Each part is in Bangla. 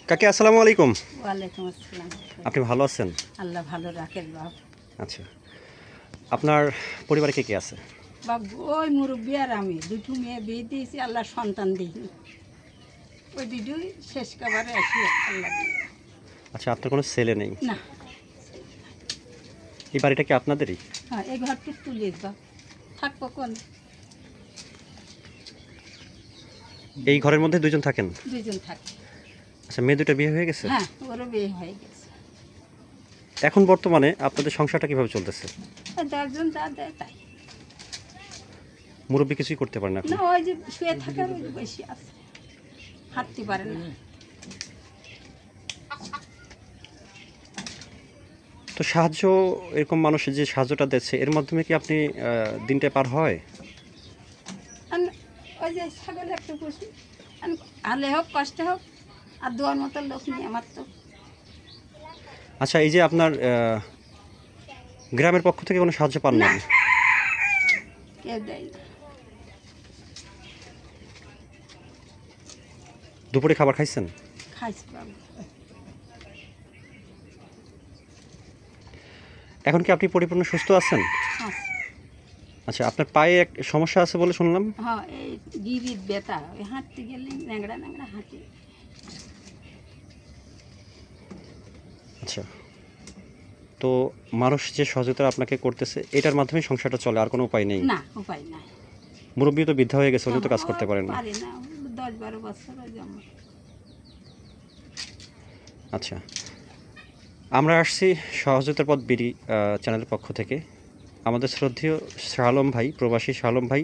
কাকি আসসালামু আলাইকুম। ওয়ালাইকুম আসসালাম। আপনি ভালো আছেন? আল্লাহ ভালো রাখেন বাপ। আচ্ছা, আপনার পরিবারে কে কে আছে? বাপ ওই মুরব্বী আর আমি দুটো মেয়ে বিয়ে দিয়েছি, আল্লাহ সন্তান দিইনি। ওই দুটোই শেষ কাবারে আসি আল্লাহ দিয়ে। আচ্ছা, আপনার কোনো ছেলে নেই? না। এই বাড়িটা কি আপনাদেরই? হ্যাঁ, এই ঘরটুক তুলিস বাপ, থাকবো কোন? এই ঘরের মধ্যে দুজন থাকেন? দুজন থাকি। আচ্ছা, মেয়ে দুটো বিয়ে হয়ে গেছে? হ্যাঁ, ওরও বিয়ে হয়ে গেছে। এখন বর্তমানে আপনাদের সংসারটা কিভাবে চলতেছে? আর 10 জন যা দেয় তাই। মুরব্বী কিছুই করতে পারেন না এখন? না, ওই যে শুয়ে থাকার ওই যে বেশি আছে, হাঁটতে পারে না। তো সাহায্য, এরকম মানুষের যে সাহায্যটা দিচ্ছে এর মাধ্যমে কি আপনি দিনটা পার হয়? আর ওই যে ছাগল একটা পশু, আলে হোক কষ্টে হোক, আর দোয়ার মতো লোক নেই আমার তো। আচ্ছা, এই যে আপনার গ্রামের পক্ষ থেকে কোনো সাহায্য পান না? কেউ দেয় না। দুপুরে খাবার খাইছেন? খাইছি বাবু। এখন কি আপনি পরিপূর্ণ সুস্থ আছেন? আচ্ছা। আচ্ছা, আপনার পায়ে এক সমস্যা আছে বলে শুনলাম। হ্যাঁ, এই গিরির ব্যথা, ওই হাঁটতে গেলে ন্যাংড়া ন্যাংড়া হাঁটি। আচ্ছা, তো মানুষ যে সহযোগিতা আপনাকে করতেছে এটার মাধ্যমে সংসারটা চলে, আর কোনো উপায় নেই? না, উপায় নাই। মুরব্বী তো বৃদ্ধা হয়ে গেছে, উনি তো কাজ করতে পারেন না। পারি না, 10-12 বছর ওই জন্ম। আচ্ছা, আমরা আসছি সহযোগিতার পথ বিডি চ্যানেলের পক্ষ থেকে। আমাদের শ্রদ্ধেয় শাহ আলম ভাই, প্রবাসী শাহ আলম ভাই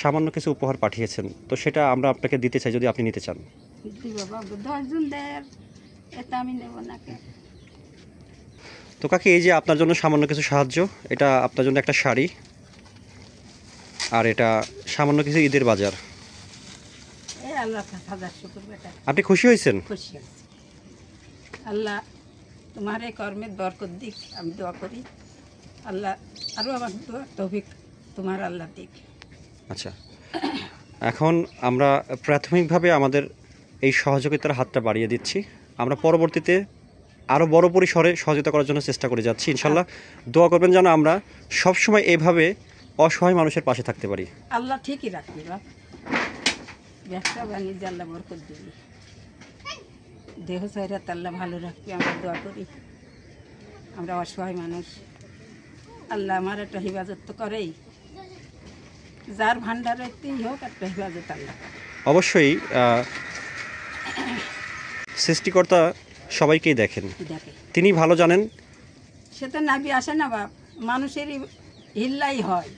সামান্য কিছু উপহার পাঠিয়েছেন, তো সেটা আমরা আপনাকে দিতে চাই যদি আপনি নিতে চান। দিব বাবু, 10 জন দেয়, আর এটা আমি নেব না কে? তো কাকি, এই যে আপনার জন্য সামান্য কিছু সাহায্য, এটা আপনার জন্য একটা শাড়ি, আর এটা সামান্য কিছু ঈদের বাজার। এই আল্লাহ হাজার শুকুর বেটা। আপনি খুশি হয়েছেন? খুশি আছি। আল্লাহ তোমার এই কর্মের বরকত দিক, আমি দোয়া করি। আল্লাহ আরও আমার দোয়া তৌফিক তোমার আল্লাহ দিক। আচ্ছা, এখন আমরা প্রাথমিকভাবে আমাদের এই সহযোগিতার হাতটা বাড়িয়ে দিচ্ছি। আমরা পরবর্তীতে আরও বড় পরিসরে সহযোগিতা করার জন্য চেষ্টা করে যাচ্ছি। ইনশাল্লাহ দোয়া করবেন যেন আমরা সবসময় এইভাবে অসহায় মানুষের পাশে থাকতে পারি। আল্লাহ ঠিকই রাখবি বাপ, ব্যবসা বাণিজ্য আল্লাহ বরকত দিবি, দেহ শরীরাত আল্লাহ ভালো রাখবি, আমরা দোয়া করি। আমরা অসহায় মানুষ, আল্লাহ আমার একটা হিফাজত তো করেই, যার ভান্ডারেতেই হোক একটা হিফাজত আল্লাহ করে। অবশ্যই সৃষ্টিকর্তা সবাইকেই দেখেন, দেখে তিনি ভালো জানেন। সে তো নাবি আসে না বাপ, মানুষেরই হিল্লাই হয়।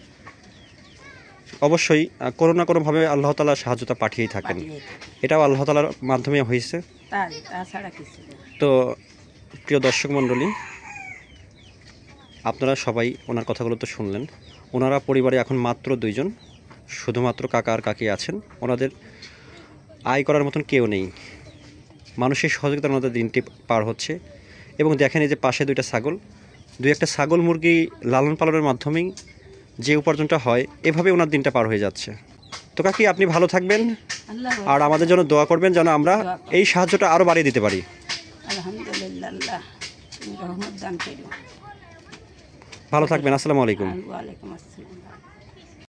অবশ্যই কোনো না কোনোভাবে আল্লাহ তাআলা সাহায্যতা পাঠিয়েই থাকেন, পাঠিয়ে থাকে। এটাও আল্লাহ তাআলার মাধ্যমে হয়েছে। তাই, তাছাড়া কিছু না। তো প্রিয় দর্শক মণ্ডলী, আপনারা সবাই ওনার কথাগুলো তো শুনলেন। ওনারা পরিবারে এখন মাত্র 2 জন, শুধুমাত্র কাকা আর কাকি আছেন। ওনাদের আয় করার মতন কেউ নেই, মানুষের সহযোগিতার ওনাদের দিনটি পার হচ্ছে। এবং দেখেন, এই যে পাশে 2টা ছাগল, 2-1টা ছাগল মুরগি লালন পালনের মাধ্যমেই যে উপার্জনটা হয়, এভাবে ওনার দিনটা পার হয়ে যাচ্ছে। তো কাকি, আপনি ভালো থাকবেন, আল্লাহ আর আমাদের জন্য দোয়া করবেন যেন আমরা এই সাহায্যটা আরও বাড়িয়ে দিতে পারি। আলহামদুলিল্লাহ, আল্লাহ তুমি রহমত দান করো। ভালো থাকবেন। আসসালামু আলাইকুম। ওয়ালাইকুম আসসালাম।